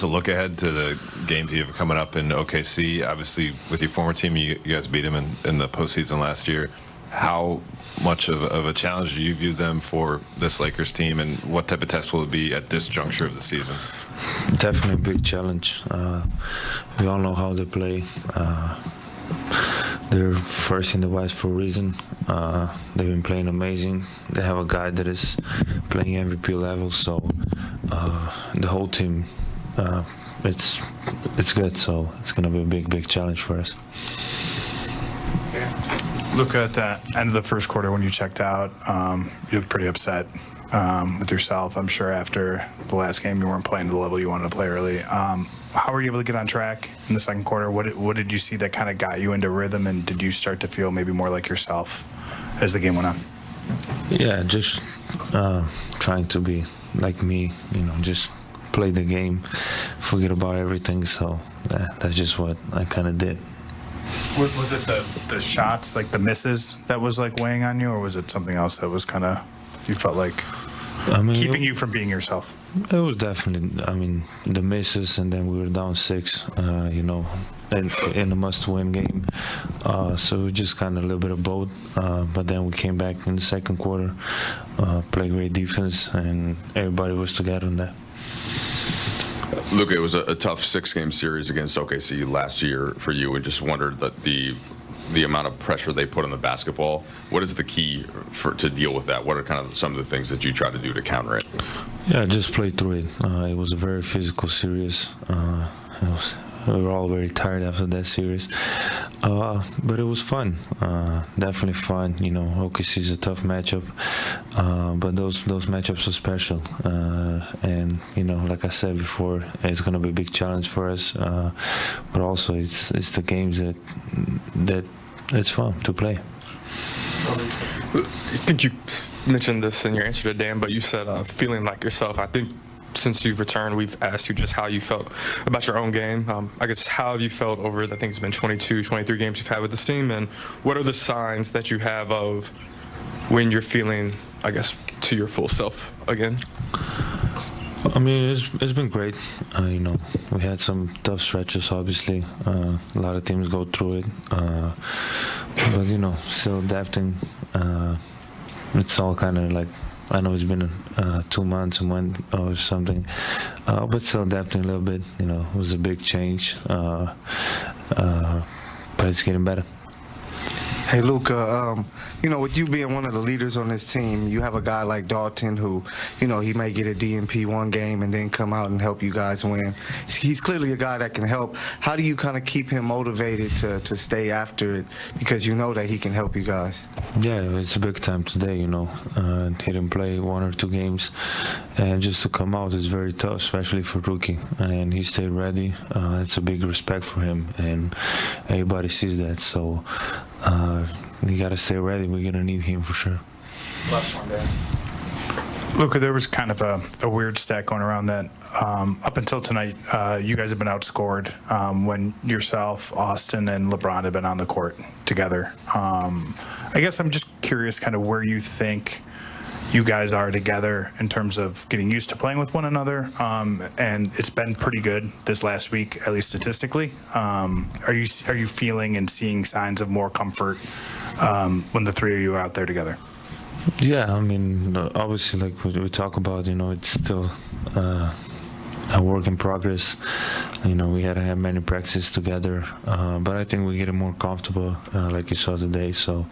us a look ahead to the games you have coming up in OKC. Obviously, with your former team, you guys beat them in the postseason last year. How much of a challenge do you view them for this Lakers team, and what type of test will it be at this juncture of the season? Definitely a big challenge. We all know how they play. They're first in the West for a reason. They've been playing amazing. They have a guy that is playing MVP level, so the whole team, it's good. So it's going to be a big challenge for us. Luka, at the end of the first quarter when you checked out, you looked pretty upset with yourself. I'm sure after the last game you weren't playing to the level you wanted to play early. How were you able to get on track in the second quarter? What did you see that kind of got you into rhythm, and did you start to feel maybe more like yourself as the game went on? Yeah, just trying to be like me, just play the game, forget about everything. So that's just what I kind of did. Was it the shots, like the misses, that was like weighing on you, or was it something else that was kind of, you felt like keeping you from being yourself? It was definitely, the misses, and then we were down 6, in a must-win game. So we just kind of a little bit of both. But then we came back in the second quarter, played great defense, and everybody was together on that. Luka, it was a tough 6-game series against OKC last year for you, and just wondered that the amount of pressure they put on the basketball. What is the key to deal with that? What are kind of some of the things that you try to do to counter it? Yeah, just play through it. It was a very physical series. We were all very tired after that series, but it was fun. Definitely fun. OKC is a tough matchup, but those matchups are special. And like I said before, it's going to be a big challenge for us. But also, it's the games that it's fun to play. I think you mentioned this in your answer to Dan, but you said feeling like yourself. I think since you've returned, we've asked you just how you felt about your own game. I guess, how have you felt over, I think it's been 22, 23 games you've had with this team, and what are the signs that you have of when you're feeling, I guess, to your full self again? It's been great. We had some tough stretches, obviously. A lot of teams go through it. But, still adapting. It's all kind of like, I know it's been 2 months or something, but still adapting a little bit. It was a big change, but it's getting better. Hey, Luka, with you being one of the leaders on this team, you have a guy like Dalton who, he may get a DNP one game and then come out and help you guys win. He's clearly a guy that can help. How do you kind of keep him motivated to stay after it, because you know that he can help you guys? Yeah, it's a big time today, he didn't play 1 or 2 games, and just to come out is very tough, especially for rookie, and he stayed ready. It's a big respect for him, and everybody sees that, so you got to stay ready. We're going to need him for sure. Last one, Dan. Luka, there was kind of a weird stat going around that up until tonight, you guys have been outscored when yourself, Austin, and LeBron have been on the court together. I guess I'm just curious kind of where you think you guys are together in terms of getting used to playing with one another, and it's been pretty good this last week, at least statistically. Are you feeling and seeing signs of more comfort when the three of you are out there together? Yeah, obviously, like we talk about, it's still a work in progress. We had to have many practices together, but I think we're getting more comfortable, like you saw today. So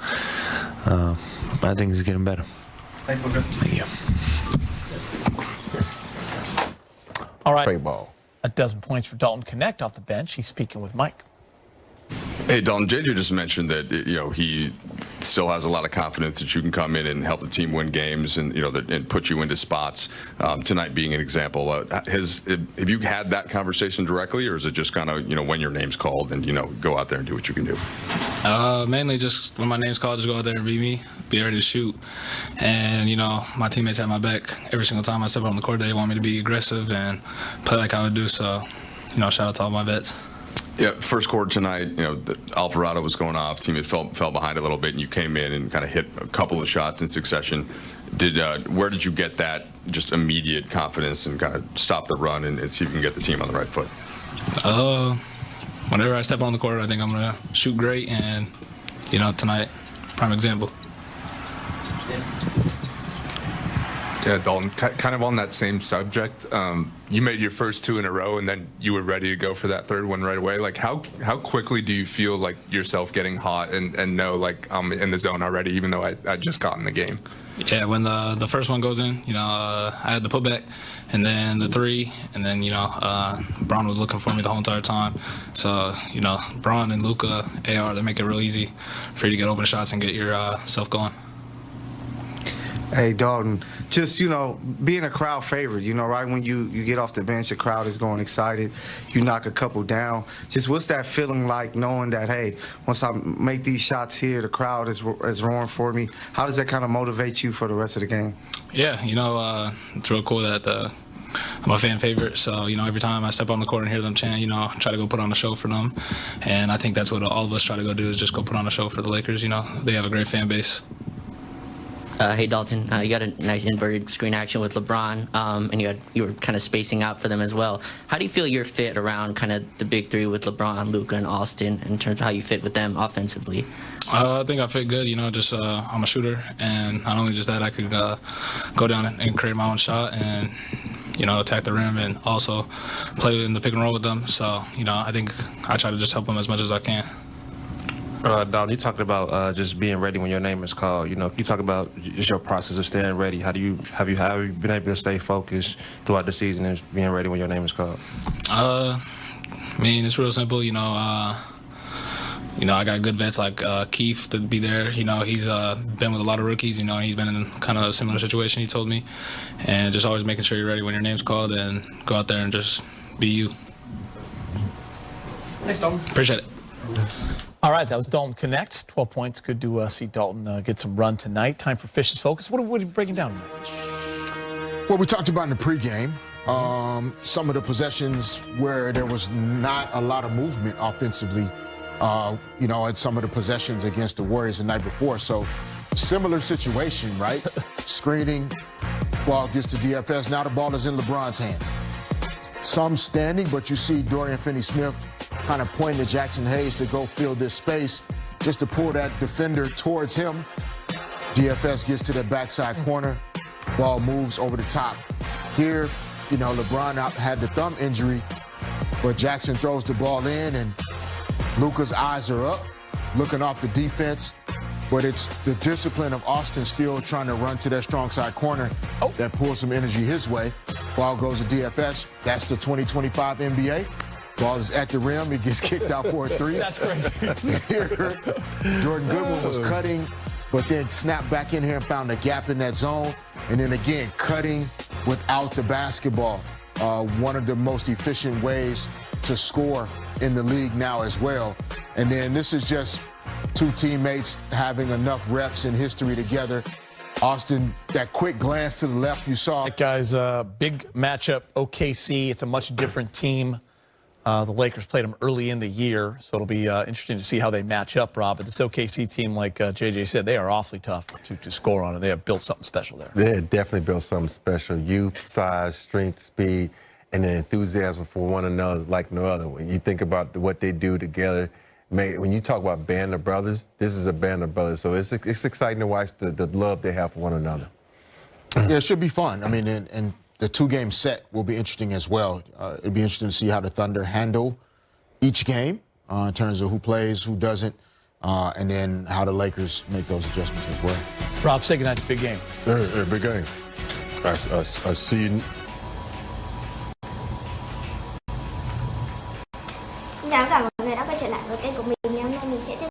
I think it's getting better. Thanks, Luka. Thank you. All right. Great ball. A dozen points for Dalton Knecht off the bench. He's speaking with Mike. Hey, Dalton, JJ just mentioned that he still has a lot of confidence that you can come in and help the team win games, and and put you into spots. Tonight being an example, have you had that conversation directly, or is it just kind of when your name's called and go out there and do what you can do? Mainly just when my name's called, just go out there and be me, be ready to shoot, and my teammates have my back every single time I step on the court. They want me to be aggressive and play like I would do. So shout out to all my vets. Yeah, first quarter tonight, Alvarado was going off. Team had fell behind a little bit, and you came in and kind of hit a couple of shots in succession. Where did you get that just immediate confidence and kind of stop the run and see if you can get the team on the right foot? Whenever I step on the court, I think I'm gonna shoot great, and tonight, prime example. Yeah, Dalton, kind of on that same subject, you made your first 2 in a row, and then you were ready to go for that third one right away. Like, how quickly do you feel like yourself getting hot and know, like, I'm in the zone already, even though I just got in the game? Yeah, when the first one goes in, I had the putback, and then the 3, and then, Bron was looking for me the whole entire time. So, Bron and Luka, AR, they make it real easy for you to get open shots and get yourself going. Hey, Dalton, just, being a crowd favorite, right when you get off the bench, the crowd is going excited, you knock a couple down. Just what's that feeling like knowing that, hey, once I make these shots here, the crowd is roaring for me? How does that kind of motivate you for the rest of the game? Yeah, it's real cool that I'm a fan favorite. So, every time I step on the court and hear them chant, I try to go put on a show for them. And I think that's what all of us try to go do is just go put on a show for the Lakers. They have a great fan base. Hey Dalton, you got a nice inverted screen action with LeBron, and you were kind of spacing out for them as well. How do you feel your fit around kind of the big 3 with LeBron, Luka, and Austin in terms of how you fit with them offensively? I think I fit good. Just I'm a shooter, and not only just that, I could go down and create my own shot and attack the rim and also play in the pick and roll with them. So I think I try to just help them as much as I can. Dalton, you talked about just being ready when your name is called. You talk about just your process of staying ready. Have you been able to stay focused throughout the season and being ready when your name is called? It's real simple. I got good vets like Keith to be there. He's been with a lot of rookies. He's been in kind of a similar situation, he told me. And just always making sure you're ready when your name's called and go out there and just be you. Thanks, Dalton. Appreciate it. All right, that was Dalton Knecht. 12 points. Good to see Dalton get some run tonight. Time for Fish's Focus. What are we breaking down tonight? Well, we talked about in the pregame some of the possessions where there was not a lot of movement offensively, and some of the possessions against the Warriors the night before. So similar situation, right? Screening, ball gets to DFS. Now the ball is in LeBron's hands. Some standing, but you see Dorian Finney-Smith kind of pointing to Jackson Hayes to go fill this space just to pull that defender towards him. DFS gets to the backside corner. Ball moves over the top. Here, LeBron had the thumb injury, but Jackson throws the ball in, and Luka's eyes are up, looking off the defense. But it's the discipline of Austin still trying to run to that strong side corner that pulls some energy his way. Ball goes to DFS. That's the 2025 NBA. Ball is at the rim. It gets kicked out for a 3. That's crazy. Here, Jordan Goodwin was cutting, but then snapped back in here and found a gap in that zone. And then again, cutting without the basketball. One of the most efficient ways to score in the league now as well. And then this is just 2 teammates having enough reps and history together. Austin, that quick glance to the left you saw. That guy's big matchup, OKC. It's a much different team. The Lakers played them early in the year, so it'll be interesting to see how they match up, Rob. But this OKC team, like JJ said, they are awfully tough to score on, and they have built something special there. They have definitely built something special. Youth, size, strength, speed, and then enthusiasm for one another like no other. When you think about what they do together, when you talk about band of brothers, this is a band of brothers. So it's exciting to watch the love they have for one another. Yeah, it should be fun. I mean, and the 2-game set will be interesting as well. It'll be interesting to see how the Thunder handle each game in terms of who plays, who doesn't, and then how the Lakers make those adjustments as well. Rob, say goodnight to big game. Big game. I see you. Xin chào tất cả mọi người đã quay trở lại với kênh của mình.